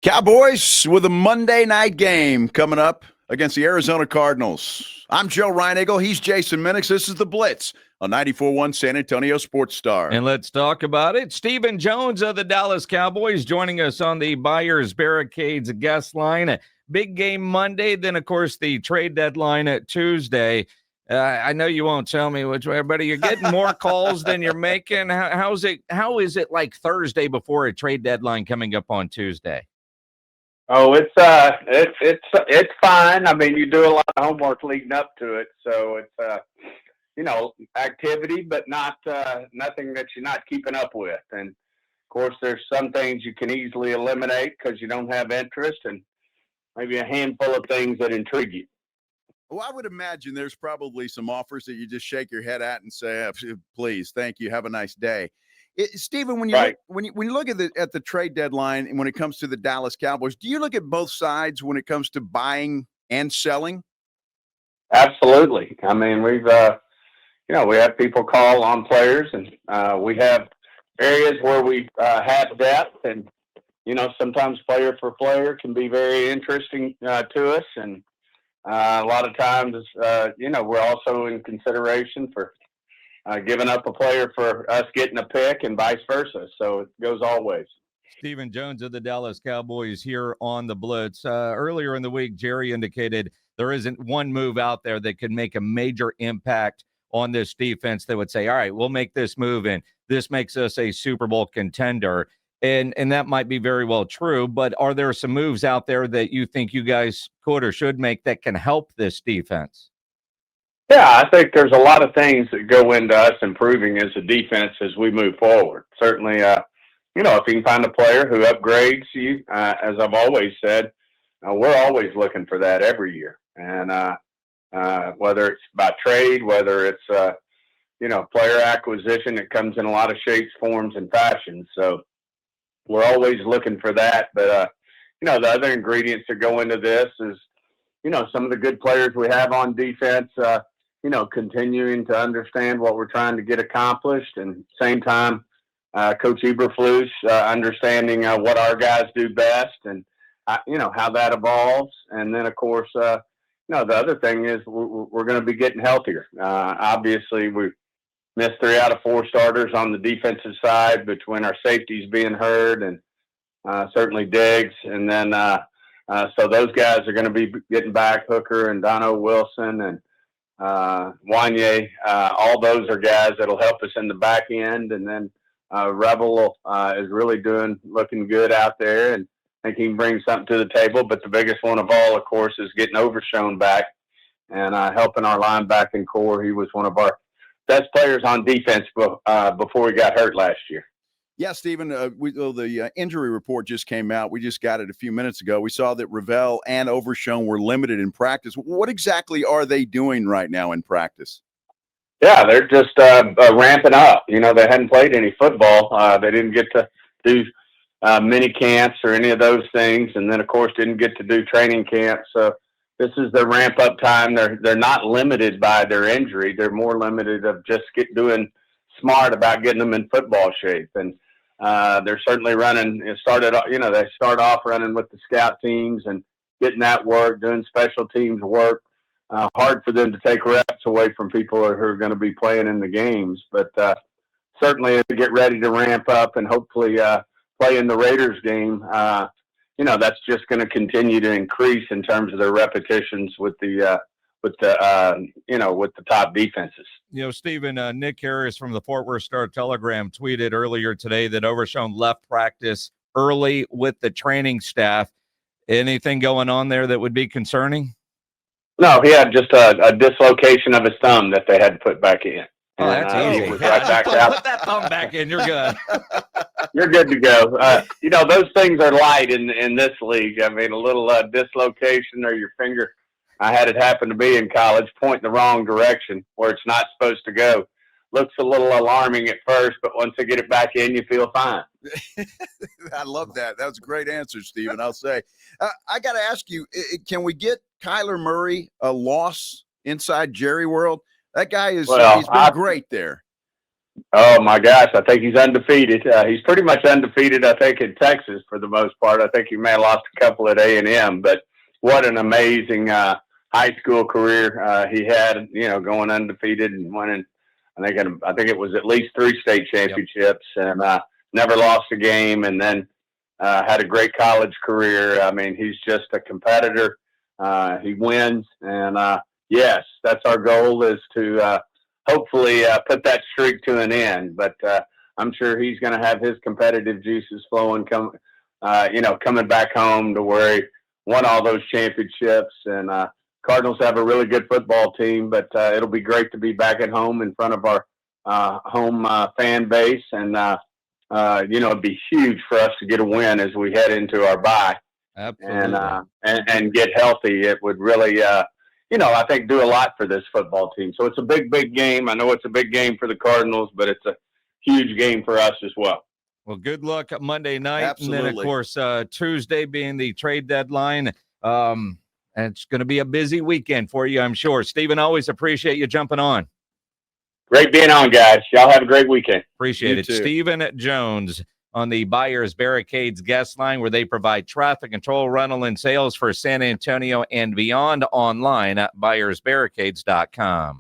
Cowboys with a Monday night game coming up against the Arizona Cardinals. I'm Joe Reinagle. He's Jason Minix. This is the Blitz on 94.1 San Antonio Sports Star. And let's talk about it. Stephen Jones of the Dallas Cowboys joining us on the Buyers Barricades guest line. Big game Monday, then, of course, the trade deadline at Tuesday. I know you won't tell me which way, but are you getting more calls than you're making? How is it like Thursday before a trade deadline coming up on Tuesday? Oh, it's fine. I mean, you do a lot of homework leading up to it, so it's activity, but not nothing that you're not keeping up with. And of course, there's some things you can easily eliminate because you don't have interest, and maybe a handful of things that intrigue you. Well, I would imagine there's probably some offers that you just shake your head at and say, "Please, thank you, have a nice day." Stephen, when you look at the trade deadline and when it comes to the Dallas Cowboys, do you look at both sides when it comes to buying and selling? Absolutely. I mean, we have people call on players, and we have areas where we have depth, and sometimes player for player can be very interesting to us, and a lot of times, we're also in consideration for giving up a player for us getting a pick and vice versa. So it goes all ways. Stephen Jones of the Dallas Cowboys here on the Blitz. Earlier in the week, Jerry indicated there isn't one move out there that could make a major impact on this defense that would say, all right, we'll make this move and this makes us a Super Bowl contender. And that might be very well true, but are there some moves out there that you think you guys could or should make that can help this defense? Yeah, I think there's a lot of things that go into us improving as a defense as we move forward. Certainly, if you can find a player who upgrades you, as I've always said, we're always looking for that every year. And whether it's by trade, whether it's, player acquisition, it comes in a lot of shapes, forms, and fashions. So we're always looking for that. But, the other ingredients that go into this is, some of the good players we have on defense, continuing to understand what we're trying to get accomplished, and same time, Coach Eberflus understanding what our guys do best, and how that evolves. And then, of course, the other thing is we're going to be getting healthier. Obviously, we missed 3 out of 4 starters on the defensive side between our safeties being hurt and certainly Diggs, and then so those guys are going to be getting back. Hooker and Dono Wilson and Wanye, all those are guys that'll help us in the back end. And then Revel is really looking good out there, and I think he can bring something to the table. But the biggest one of all, of course, is getting Overshown back and helping our linebacking core. He was one of our best players on defense before he got hurt last year. Yeah, Stephen, the injury report just came out. We just got it a few minutes ago. We saw that Revel and Overshown were limited in practice. What exactly are they doing right now in practice? Yeah, they're just ramping up. They hadn't played any football. They didn't get to do mini camps or any of those things, and then, of course, didn't get to do training camps. So this is the ramp-up time. They're not limited by their injury. They're more limited of just doing smart about getting them in football shape. And they're certainly running. They start off running with the scout teams and getting that work, doing special teams work. Hard for them to take reps away from people who are going to be playing in the games, but certainly to get ready to ramp up and hopefully play in the Raiders game. That's just going to continue to increase in terms of their repetitions with the top defenses. Stephen, Nick Harris from the Fort Worth Star-Telegram tweeted earlier today that Overshown left practice early with the training staff. Anything going on there that would be concerning? No, he had just a dislocation of his thumb that they had to put back in. Oh, that's easy. Right back out. Put that thumb back in. You're good. You're good to go. Those things are light in this league. I mean, a little dislocation or your finger. I had it happen to be in college, point the wrong direction where it's not supposed to go. Looks a little alarming at first, but once they get it back in, you feel fine. I love that. That was a great answer, Stephen, I'll say. I got to ask you, can we get Kyler Murray a loss inside Jerry World? That guy he's been great there. Oh my gosh, I think he's undefeated. He's pretty much undefeated, I think, in Texas for the most part. I think he may have lost a couple at A&M, but what an amazing high school career he had. Going undefeated and winning. I think it was at least 3 state championships, and never lost a game. And then had a great college career. I mean, he's just a competitor. He wins, and yes, that's our goal, is to hopefully put that streak to an end. But I'm sure he's going to have his competitive juices flowing, coming back home to where he won all those championships. And Cardinals have a really good football team, but it'll be great to be back at home in front of our home fan base. And, it'd be huge for us to get a win as we head into our bye. Absolutely. And get healthy. It would really, I think do a lot for this football team. So it's a big, big game. I know it's a big game for the Cardinals, but it's a huge game for us as well. Well, good luck Monday night. Absolutely. And then, of course, Tuesday being the trade deadline. And it's going to be a busy weekend for you, I'm sure. Stephen, always appreciate you jumping on. Great being on, guys. Y'all have a great weekend. Appreciate You it. too. Stephen Jones on the Buyers Barricades guest line, where they provide traffic control, rental, and sales for San Antonio and beyond, online at buyersbarricades.com.